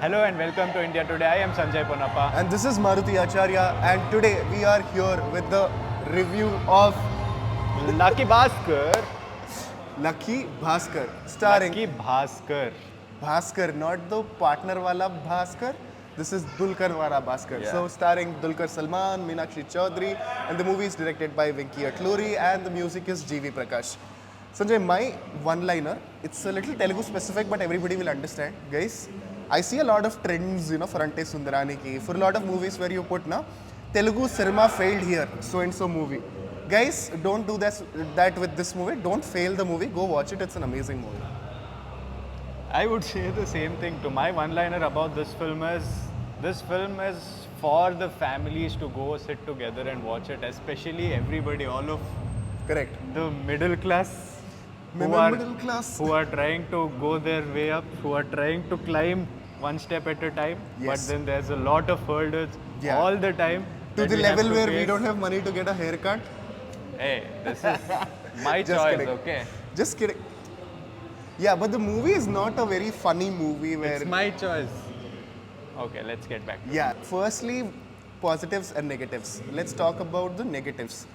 Hello and welcome to India Today. I am Sanjay Ponappa. And this is Maruti Acharya, and today we are here with the review of Lucky Bhaskar. Lucky Bhaskar, starring Lucky Bhaskar. Bhaskar, not the partner wala Bhaskar. This is Dulquer wala Bhaskar. Yeah. So starring Dulquer Salmaan, Meenakshi Chaudhary, and the movie is directed by Venki Atluri, and the music is G.V. Prakash. Sanjay, my one-liner, it's a little Telugu specific, but everybody will understand. Guys, I see a lot of trends, Farante Sundarani ki, for a lot of movies where you put, Telugu cinema failed here, so-and-so movie. Guys, don't do that with this movie. Don't fail the movie. Go watch it. It's an amazing movie. I would say the same thing to my one-liner about this film is for the families to go sit together and watch it, especially everybody, all of Correct. the middle class. Middle class. Who are trying to go their way up, who are trying to climb one step at a time, Yes. but then there's a lot of hurdles all the time. To that the we have level to where we face. don't have money to get a haircut. Hey, this is my Just choice, kidding. okay? Just kidding. Yeah, but the movie is not a very funny movie where. It's my choice. Okay, let's get back. Yeah, firstly, positives and negatives. Let's talk about the negatives.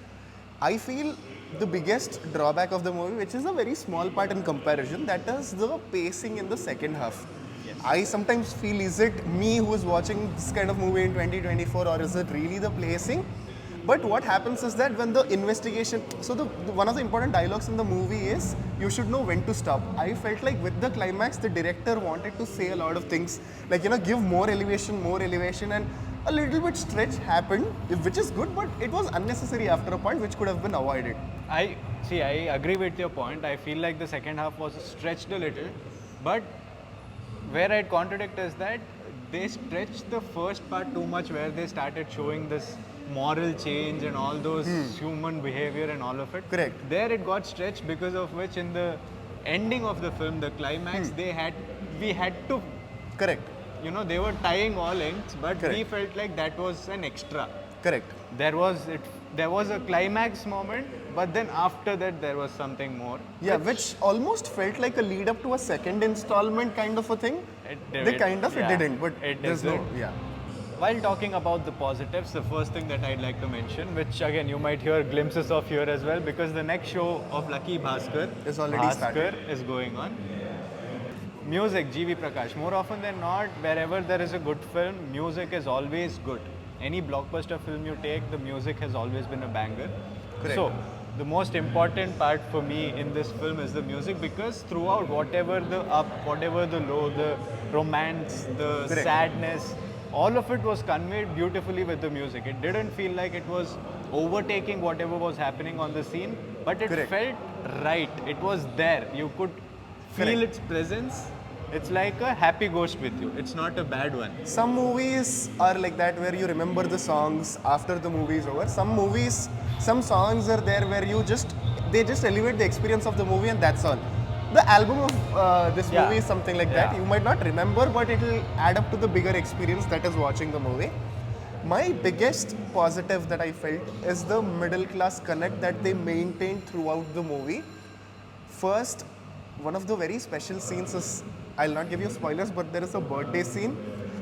I feel the biggest drawback of the movie, which is a very small part in comparison, that is the pacing in the second half. Yes. I sometimes feel, is it me who is watching this kind of movie in 2024, or is it really the pacing? But what happens is that when the investigation, so one of the important dialogues in the movie is, you should know when to stop. I felt like with the climax, the director wanted to say a lot of things, like, give more elevation, and a little bit stretch happened, which is good, but it was unnecessary after a point, which could have been avoided. I agree with your point. I feel like the second half was stretched a little, but where I'd contradict is that they stretched the first part too much, where they started showing this moral change and all those human behavior and all of it. Correct. There it got stretched, because of which in the ending of the film, the climax, we had to, Correct. they were tying all ends, but we Correct. felt like that was an extra. Correct. There was a climax moment, but then after that there was something more. Yeah, which almost felt like a lead up to a second installment kind of a thing. It It yeah, didn't, but it there's no, didn't. yeah. While talking about the positives, the first thing that I'd like to mention, which again you might hear glimpses of here as well, because the next show of Lucky Bhaskar Is already started. is going on. Music, G.V. Prakash. More often than not, wherever there is a good film, music is always good. Any blockbuster film you take, the music has always been a banger. Correct. So, the most important part for me in this film is the music, because throughout, whatever the up, whatever the low, the romance, the Correct. sadness, all of it was conveyed beautifully with the music. It didn't feel like it was overtaking whatever was happening on the scene, but it Correct. felt right. It was there. You could feel Correct. its presence. It's like a happy ghost with you. It's not a bad one. Some movies are like that where you remember the songs after the movie is over. Some songs are there where they just elevate the experience of the movie, and that's all. The album of this Yeah. movie is something like Yeah. that. You might not remember, but it will add up to the bigger experience that is watching the movie. My biggest positive that I felt is the middle class connect that they maintained throughout the movie. First, one of the very special scenes is, I'll not give you spoilers, but there is a birthday scene,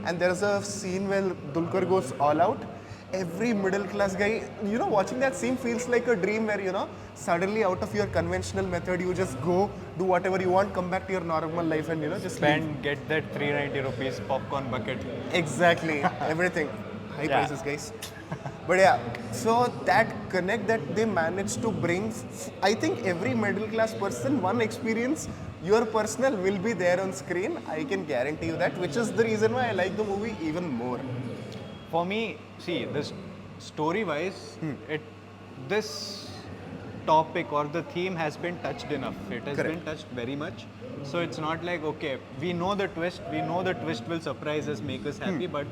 and there is a scene where Dulquer goes all out. Every middle class guy, watching that scene feels like a dream where, suddenly out of your conventional method, you just go, do whatever you want, come back to your normal life, and, just leave. Spend, get that 390 rupees popcorn bucket. Exactly, everything. High Yeah. prices, guys. But yeah, so that connect that they managed to bring, I think every middle class person, one experience, your personal will be there on screen. I can guarantee you that, which is the reason why I like the movie even more. For me, see, this story-wise, this topic or the theme has been touched enough. It has Correct. been touched very much. So it's not like, okay, we know the twist will surprise us, make us happy, but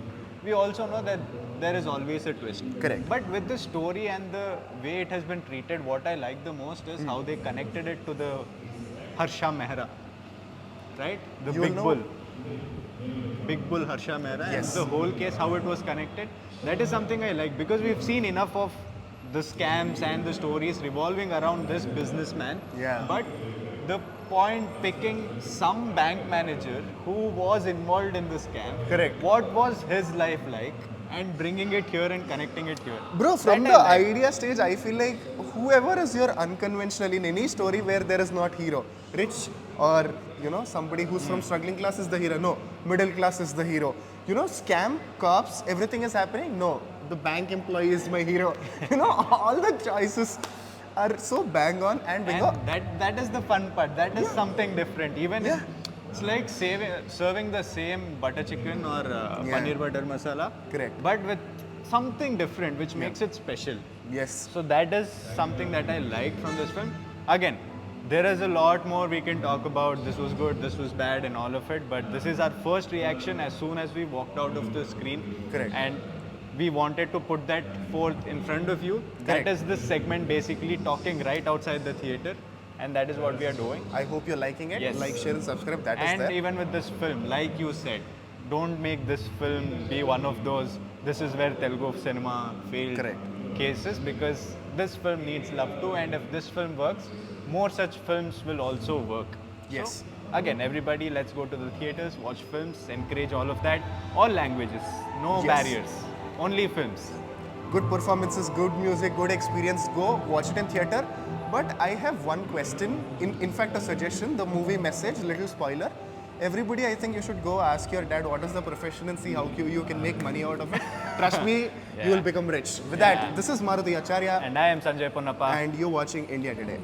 we also know that there is always a twist. Correct. But with the story and the way it has been treated, what I like the most is how they connected it to the Harsha Mehra, right? The You big know- bull. Big Bull Harsha Mehra, Yes. and the whole case, how it was connected. That is something I like, because we've seen enough of the scams and the stories revolving around this businessman. Yeah. But the point picking some bank manager who was involved in the scam. Correct. What was his life like, and bringing it here and connecting it here. Bro, from That the I like. idea stage, I feel like whoever is your unconventional in any story where there is not hero, rich or somebody who's from struggling class is the hero. No, middle class is the hero. Scam, cops, everything is happening. No, the bank employee is my hero. All the choices are so bang on and bingo. And that is the fun part. That is something different. Even if it's like serving the same butter chicken or paneer butter masala, Correct. but with something different, which makes it special. Yes. So that is something that I like from this film. Again, there is a lot more we can talk about. This was good, this was bad, and all of it. But this is our first reaction as soon as we walked out of the screen. Correct. And we wanted to put that forth in front of you. Correct. That is this segment basically talking right outside the theater. And that is what we are doing. I hope you're liking it. Yes. Like, share, and subscribe. That is And there. even with this film, like you said, don't make this film be one of those, this is where Telugu cinema failed Correct. cases, because this film needs love too, and if this film works, more such films will also work. Yes. So, again, everybody, let's go to the theaters, watch films, encourage all of that. All languages, no Yes. barriers, only films. Good performances, good music, good experience. Go watch it in theater. But I have one question. In fact, a suggestion. The movie message, little spoiler. Everybody, I think you should go ask your dad what is the profession and see how you can make money out of it. Trust me, you will become rich. With that, this is Maruti Acharya, And I am Sanjay Ponnappa. and you're watching India Today.